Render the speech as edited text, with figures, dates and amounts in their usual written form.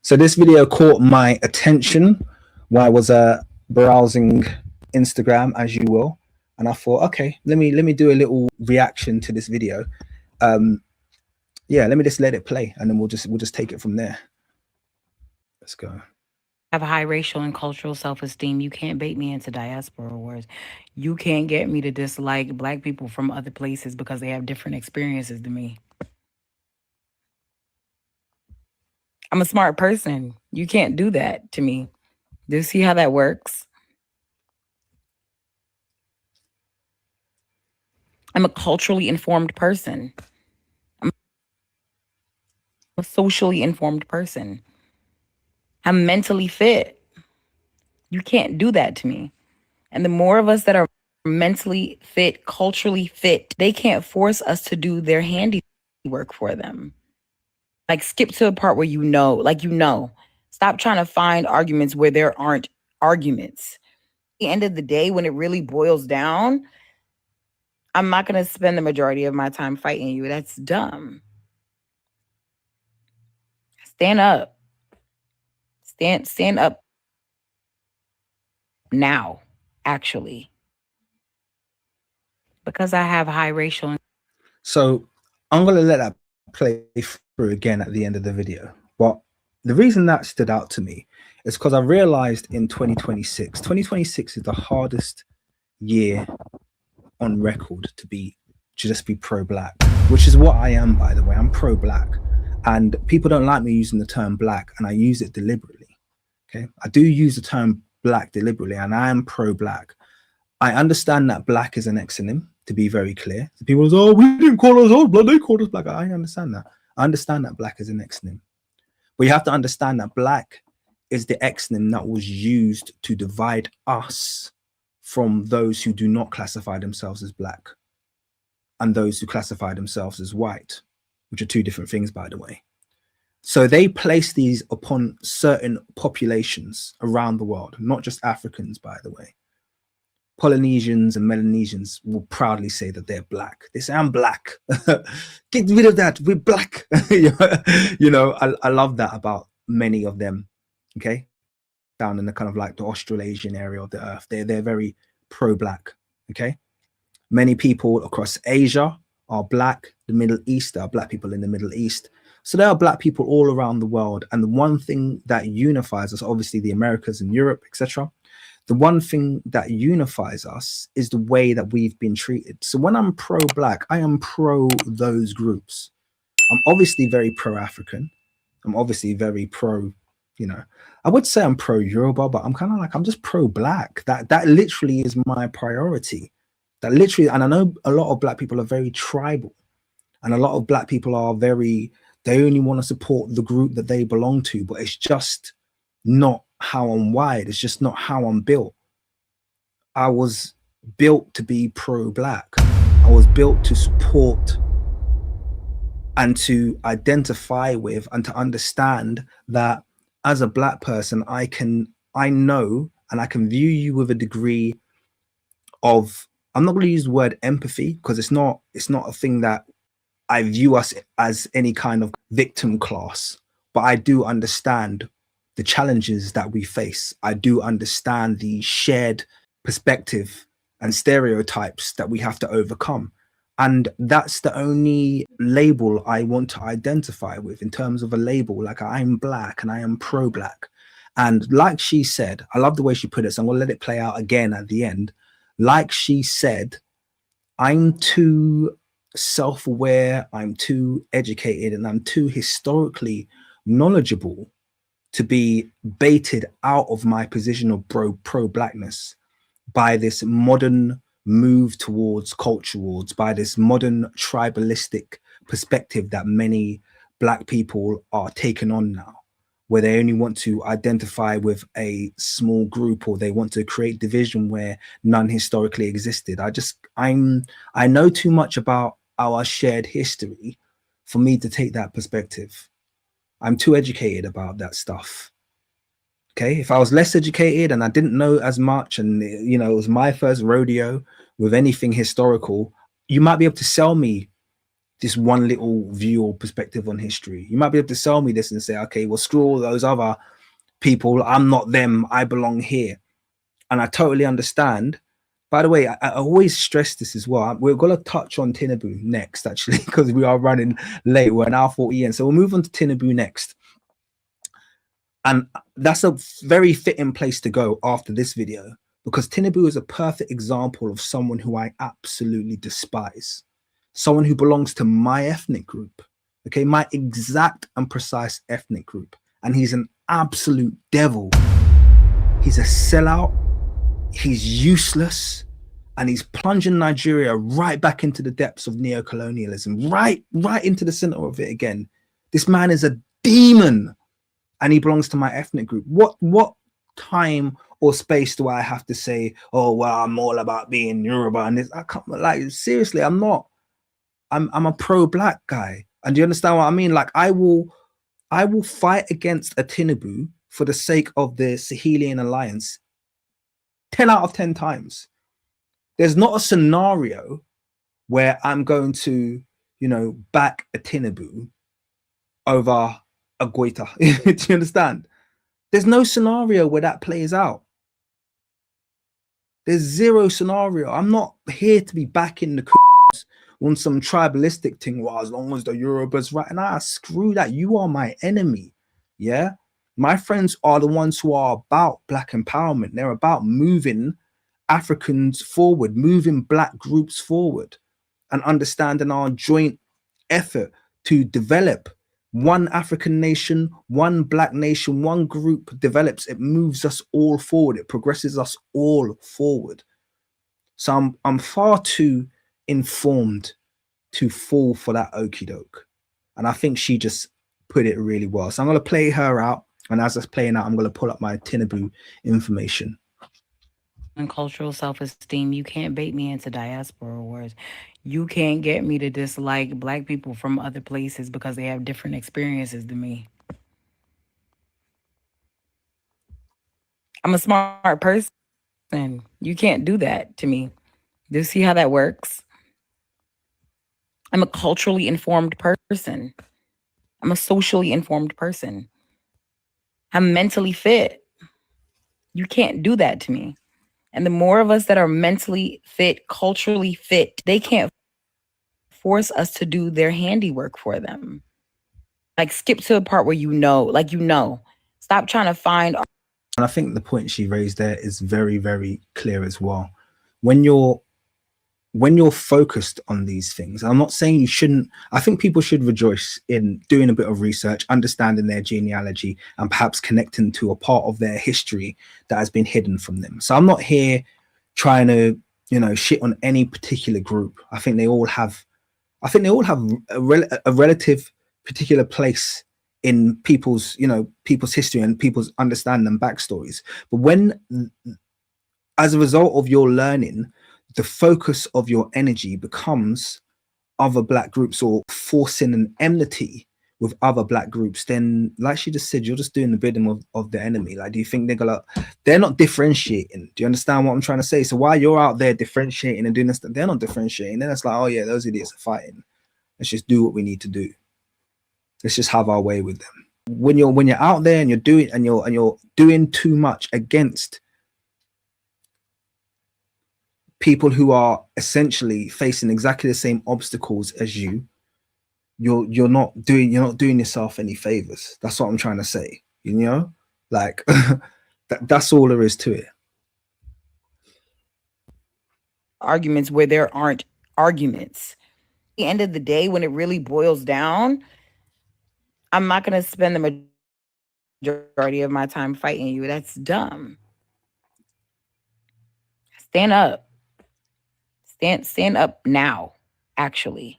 So this video caught my attention while I was browsing Instagram, as you will, and I thought, okay, let me do a little reaction to this video. Yeah, let me just let it play, and then we'll just take it from there. Let's go. Have high racial and cultural self-esteem. You can't bait me into diaspora wars. You can't get me to dislike Black people from other places because they have different experiences than me. I'm a smart person. You can't do that to me. Do you see how that works? I'm a culturally informed person. I'm a socially informed person. I'm mentally fit. You can't do that to me. And the more of us that are mentally fit, culturally fit, they can't force us to do their handiwork for them. Like, skip to the part where Stop trying to find arguments where there aren't arguments. At the end of the day, when it really boils down, I'm not going to spend the majority of my time fighting you. That's dumb. Stand up. Stand up now, actually. Because I have high racial. So I'm going to let that play through again at the end of the video. But the reason that stood out to me is because I realized in 2026 is the hardest year on record to just be pro-Black, which is what I am, by the way. I'm pro-Black, and people don't like me using the term Black, and I use it deliberately. Okay, I do use the term Black deliberately, and I am pro-Black. I understand that Black is an exonym, to be very clear. The people say, oh, we didn't call ourselves Black, they called us Black. I understand that. I understand that Black is an exonym. But you have to understand that Black is the exonym that was used to divide us from those who do not classify themselves as Black and those who classify themselves as white, which are two different things, by the way. So they place these upon certain populations around the world, not just Africans, by the way. Polynesians and Melanesians will proudly say that they're Black. They say, I'm Black. Get rid of that. We're Black. You know, I love that about many of them. Okay. Down in the kind of like the Australasian area of the earth. They're very pro-Black. Okay. Many people across Asia are Black. The Middle East, there are Black people in the Middle East. So there are Black people all around the world. And the one thing that unifies us, obviously the Americas and Europe, etc. The one thing that unifies us is the way that we've been treated. So when I'm pro-Black, I am pro those groups. I'm obviously very pro-African. I'm obviously very pro, you know, I would say I'm pro-Yoruba, but I'm kind of like, I'm just pro-Black. That literally is my priority. That literally, and I know a lot of Black people are very tribal, and a lot of Black people are very, they only want to support the group that they belong to, but it's just not how I'm wired. It's just not how I'm built. I was built to be pro-Black. I was built to support and to identify with and to understand that as a Black person, I know and I can view you with a degree of, I'm not going to use the word empathy because it's not a thing that I view us as any kind of victim class, but I do understand the challenges that we face. I do understand the shared perspective and stereotypes that we have to overcome. And that's the only label I want to identify with in terms of a label, like I'm Black and I am pro-Black. And like she said, I love the way she put it, so I'm gonna let it play out again at the end. Like she said, I'm too self-aware, I'm too educated, and I'm too historically knowledgeable to be baited out of my position of pro-Blackness by this modern move towards culture wars, by this modern tribalistic perspective that many Black people are taking on now, where they only want to identify with a small group, or they want to create division where none historically existed. I know too much about our shared history for me to take that perspective. I'm too educated about that stuff. Okay, if I was less educated and I didn't know as much, and you know, it was my first rodeo with anything historical, you might be able to sell me this one little view or perspective on history. You might be able to sell me this and say, okay, well, screw all those other people. I'm not them. I belong here. And I totally understand. By the way, I always stress this as well. We're going to touch on Tinubu next, actually, because we are running late. We're an hour 40 in. So we'll move on to Tinubu next. And that's a very fitting place to go after this video, because Tinubu is a perfect example of someone who I absolutely despise. Someone who belongs to my ethnic group, okay, my exact and precise ethnic group. And he's an absolute devil. He's a sellout. He's useless. And he's plunging Nigeria right back into the depths of neocolonialism, right into the center of it again. This man is a demon, and he belongs to my ethnic group. What time or space do I have to say, oh, well, I'm all about being Yoruba? And this, I can't, like, seriously, I'm not. I'm a pro-black guy. And do you understand what I mean? Like, I will fight against a Tinubu for the sake of the Sahelian alliance 10 out of 10 times. There's not a scenario where I'm going to, you know, back a Tinubu over a Goita. Do you understand? There's no scenario where that plays out. There's zero scenario. I'm not here to be backing the on some tribalistic thing. Well, as long as the Yorubas right now, screw that. You are my enemy. Yeah, my friends are the ones who are about black empowerment. They're about moving Africans forward, moving black groups forward, and understanding our joint effort to develop one African nation, one black nation, one group develops. It moves us all forward. It progresses us all forward. So I'm far too informed to fall for that okie doke. And I think she just put it really well. So I'm going to play her out. And as that's playing out, I'm going to pull up my Tinubu information. And cultural self-esteem, you can't bait me into diaspora wars. You can't get me to dislike black people from other places because they have different experiences than me. I'm a smart person. You can't do that to me. Do you see how that works? I'm a culturally informed person. I'm a socially informed person. I'm mentally fit. You can't do that to me. And the more of us that are mentally fit, culturally fit, they can't force us to do their handiwork for them. Like, skip to the part where you know. Stop trying to find. And I think the point she raised there is very, very clear as well. When you're focused on these things, I'm not saying you shouldn't. I think people should rejoice in doing a bit of research, understanding their genealogy, and perhaps connecting to a part of their history that has been hidden from them. So I'm not here trying to, you know, shit on any particular group. I think they all have a relative particular place in people's history and people's understanding and backstories. But when, as a result of your learning, the focus of your energy becomes other black groups or forcing an enmity with other black groups, then, like she just said, you're just doing the bidding of the enemy. Like, do you think they're not differentiating? Do you understand what I'm trying to say? So while you're out there differentiating and doing this, they're not differentiating. Then it's like, oh yeah, those idiots are fighting. Let's just do what we need to do. Let's just have our way with them. When you're out there and you're doing too much against people who are essentially facing exactly the same obstacles as you, you're not doing yourself any favors. That's what I'm trying to say. You know, like that's all there is to it. Arguments where there aren't arguments. At the end of the day, when it really boils down, I'm not going to spend the majority of my time fighting you. That's dumb. Stand up. Stand up now, actually.